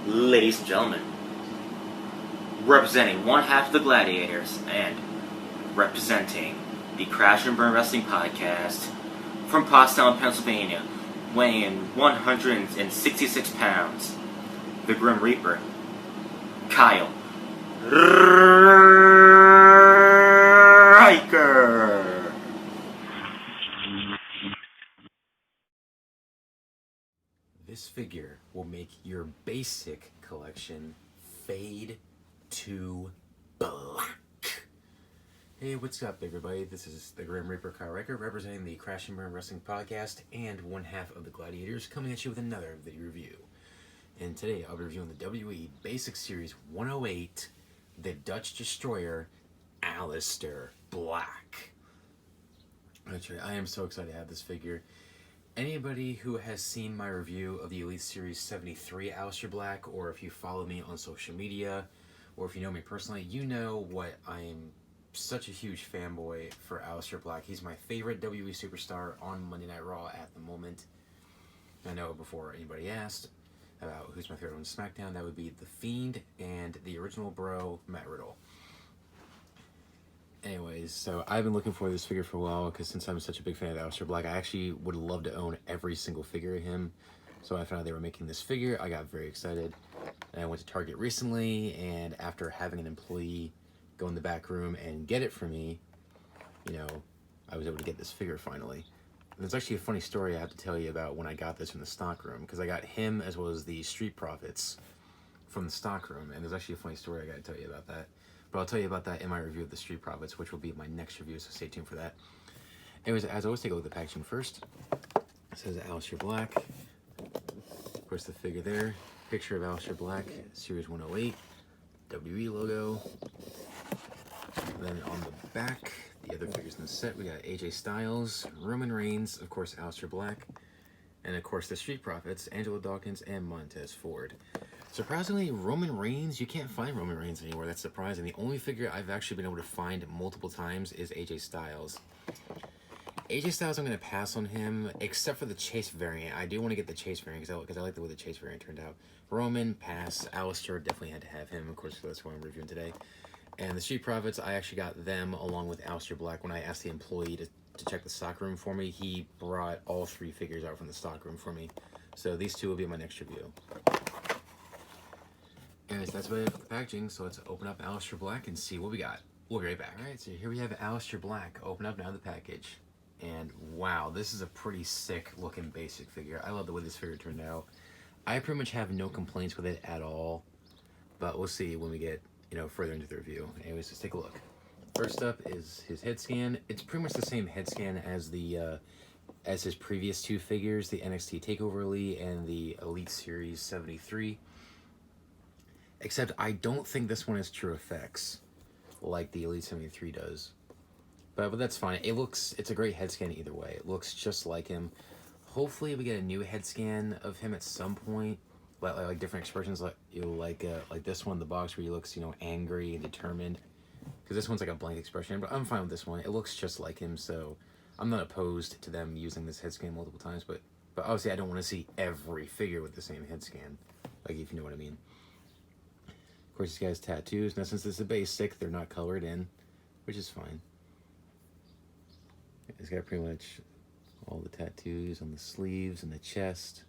Ladies and gentlemen, representing one half of the Gladiators and representing the Crash and Burn Wrestling Podcast from Pottstown, Pennsylvania, weighing 166 pounds, the Grim Reaper, Kyle Riker. This figure will make your basic collection fade to black. Hey, what's up, everybody? This is the Grim Reaper, Kyle Riker, representing the Crash and Burn Wrestling Podcast and one half of the Gladiators, coming at you with another video review. And today I'll be reviewing the WWE Basic Series 108, the Dutch Destroyer, Aleister Black. That's right, I am so excited to have this figure. Anybody who has seen my review of the Elite Series 73 Aleister Black, or if you follow me on social media, or if you know me personally, you know what I am such a huge fanboy for Aleister Black. He's my favorite WWE superstar on Monday Night Raw at the moment. I know before anybody asked about who's my favorite on SmackDown, that would be The Fiend and the original bro, Matt Riddle. Anyways, so I've been looking for this figure for a while because since I'm such a big fan of Aleister Black, I actually would love to own every single figure of him. So I found out they were making this figure. I got very excited. And I went to Target recently, and after having an employee go in the back room and get it for me, you know, I was able to get this figure finally. And there's actually a funny story I have to tell you about when I got this from the stock room, because I got him as well as the Street Profits from the stock room, and there's actually a funny story I got to tell you about that. But I'll tell you about that in my review of the Street Profits, which will be my next review, so stay tuned for that. Anyways, as always, take a look at the packaging first. It says Aleister Black. Of course, the figure there. Picture of Aleister Black, Series 108. WWE logo. Then on the back, the other figures in the set, we got AJ Styles, Roman Reigns, of course, Aleister Black, and of course the Street Profits, Angelo Dawkins, and Montez Ford. Surprisingly, Roman Reigns, you can't find Roman Reigns anymore. That's surprising. The only figure I've actually been able to find multiple times is AJ Styles. AJ Styles, I'm going to pass on him, except for the Chase variant. I do want to get the Chase variant because I like the way the Chase variant turned out. Roman, pass. Aleister, definitely had to have him. Of course, that's what I'm reviewing today. And the Street Profits, I actually got them along with Aleister Black. When I asked the employee to check the stock room for me, he brought all three figures out from the stock room for me. So these two will be my next review. Anyways, that's about it for the packaging, so let's open up Aleister Black and see what we got. We'll be right back. Alright, so here we have Aleister Black. Open up now the package. And wow, this is a pretty sick looking basic figure. I love the way this figure turned out. I pretty much have no complaints with it at all, but we'll see when we get, you know, further into the review. Anyways, let's take a look. First up is his head scan. It's pretty much the same head scan as the as his previous two figures, the NXT TakeOver Elite and the Elite Series 73. Except I don't think this one has true effects like the Elite 73 does. But that's fine. It's a great head scan either way. It looks just like him. Hopefully we get a new head scan of him at some point. Like different expressions, like this one in the box where he looks, you know, angry and determined. Because this one's like a blank expression, but I'm fine with this one. It looks just like him, so I'm not opposed to them using this head scan multiple times. But obviously I don't want to see every figure with the same head scan. Like, if you know what I mean. Of course, this guy's tattoos. Now, since this is a basic, they're not colored in, which is fine. He's got pretty much all the tattoos on the sleeves and the chest.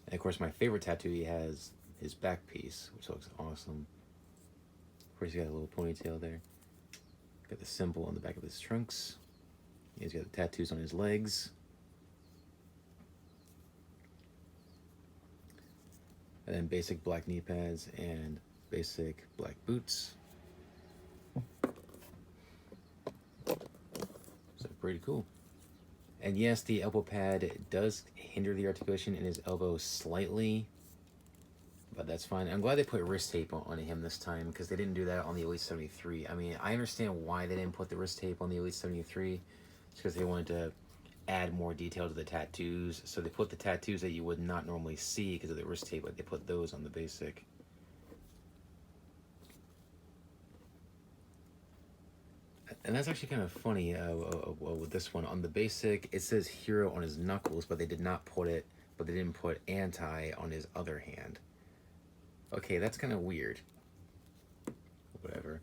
And of course, my favorite tattoo he has, his back piece, which looks awesome. Of course, he's got a little ponytail there. Got the symbol on the back of his trunks. He's got the tattoos on his legs. And then basic black knee pads and basic black boots. So pretty cool. And yes, the elbow pad does hinder the articulation in his elbow slightly, but that's fine. I'm glad they put wrist tape on him this time because they didn't do that on the Elite 73. I mean, I understand why they didn't put the wrist tape on the Elite 73. It's because they wanted to add more detail to the tattoos. So they put the tattoos that you would not normally see because of the wrist tape, like they put those on the basic. And that's actually kind of funny with this one. On the basic, it says Hero on his knuckles, but they did not put it but they didn't put anti on his other hand. Okay, that's kind of weird. Whatever.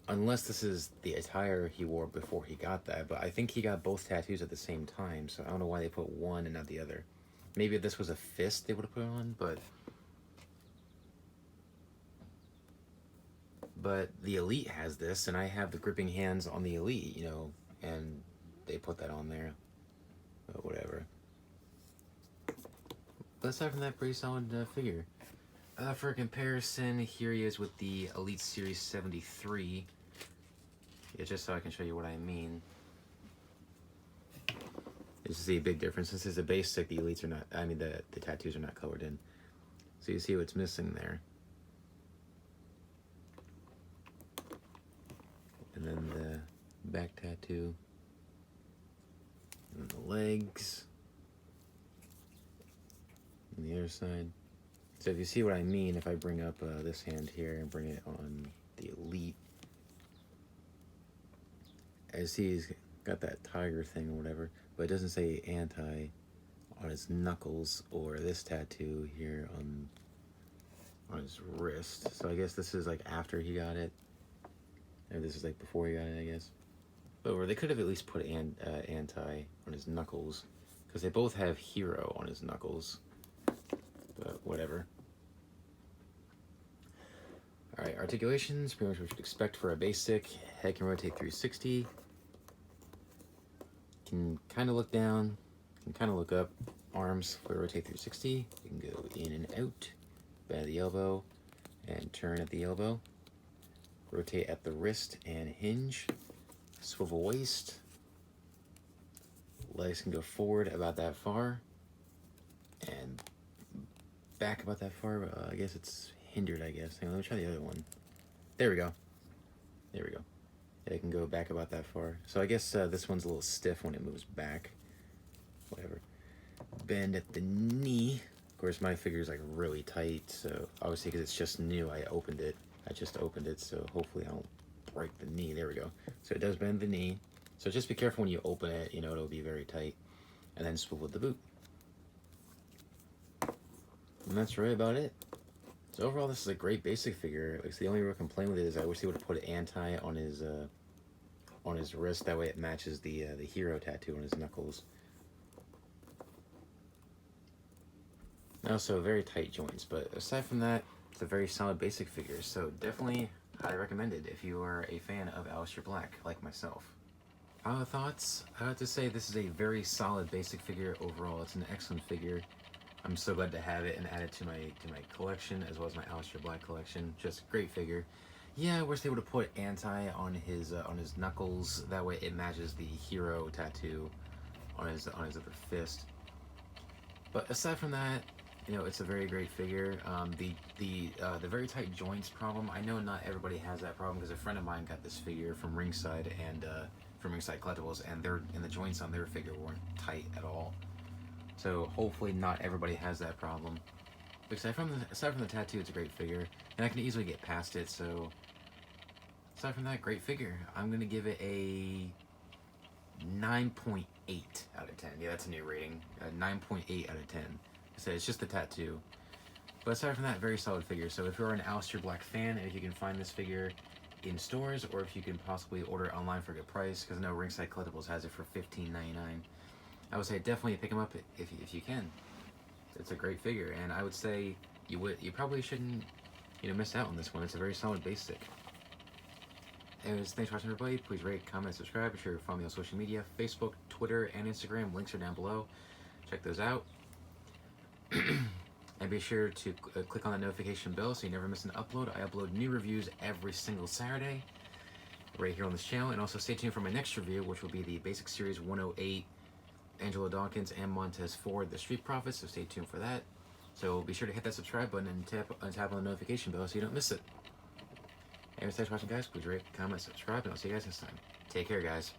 Unless this is the attire he wore before he got that, but I think he got both tattoos at the same time, so I don't know why they put one and not the other. Maybe if this was a fist they would have put on, but the Elite has this, and I have the gripping hands on the Elite, you know, and they put that on there. But whatever. But aside from that, pretty solid figure. For comparison, here he is with the Elite Series 73. Yeah, just so I can show you what I mean. This is a big difference. This is a basic. The Elites are not, I mean, the tattoos are not colored in. So you see what's missing there. And then the back tattoo. And the legs. And the other side. So if you see what I mean, if I bring up this hand here and bring it on the Elite, as he's got that tiger thing or whatever, but it doesn't say anti on his knuckles or this tattoo here on his wrist. So I guess this is like after he got it, or this is like before he got it, I guess. But or they could have at least put anti on his knuckles, because they both have hero on his knuckles. But whatever. Alright, articulations, pretty much what you'd expect for a basic. Head can rotate 360. Can kind of look down, can kind of look up. Arms will rotate 360. You can go in and out, bend at the elbow, and turn at the elbow. Rotate at the wrist and hinge. Swivel waist. Legs can go forward about that far, and back about that far, but I guess it's hindered, I guess. Hang on, let me try the other one. There we go. There we go. Yeah, it can go back about that far. So I guess this one's a little stiff when it moves back. Whatever. Bend at the knee. Of course, my figure's like really tight, so obviously because it's just new, I opened it. I just opened it, so hopefully I don't break the knee. There we go. So it does bend the knee. So just be careful when you open it, you know, it'll be very tight. And then swivel the boot. And that's right about it. So overall, this is a great basic figure. Like, the only real complaint with it is I wish they would have put anti on his wrist. That way it matches the hero tattoo on his knuckles. And also very tight joints. But aside from that, it's a very solid basic figure. So definitely highly recommended if you are a fan of Aleister Black, like myself. Thoughts? I have to say this is a very solid basic figure overall. It's an excellent figure. I'm so glad to have it and add it to my collection, as well as my Aleister Black collection. Just a great figure. Yeah, I wish they would have put anti on his knuckles. That way it matches the hero tattoo on his other fist. But aside from that, you know, it's a very great figure. The very tight joints problem, I know not everybody has that problem, because a friend of mine got this figure from Ringside and from Ringside Collectibles, and the joints on their figure weren't tight at all. So hopefully not everybody has that problem. But aside from the tattoo, it's a great figure, and I can easily get past it. So aside from that, great figure. I'm gonna give it a 9.8 out of 10. Yeah, that's a new rating. 9.8 out of 10. So it's just the tattoo. But aside from that, very solid figure. So if you're an Aleister Black fan, and if you can find this figure in stores, or if you can possibly order it online for a good price, because I know Ringside Collectibles has it for $15.99. I would say definitely pick them up if you can. It's a great figure, and I would say you probably shouldn't, you know, miss out on this one. It's a very solid basic. Anyways, thanks for watching, everybody. Please rate, comment, subscribe. Be sure to follow me on social media: Facebook, Twitter, and Instagram. Links are down below. Check those out. And be sure to click on the notification bell so you never miss an upload. I upload new reviews every single Saturday right here on this channel. And also stay tuned for my next review, which will be the Basic Series 108 Angelo Dawkins and Montez Ford, the Street Profits, so stay tuned for that. So be sure to hit that subscribe button and tap on the notification bell so you don't miss it. Anyways, thanks for watching, guys. Please rate, comment, subscribe, and I'll see you guys next time. Take care, guys.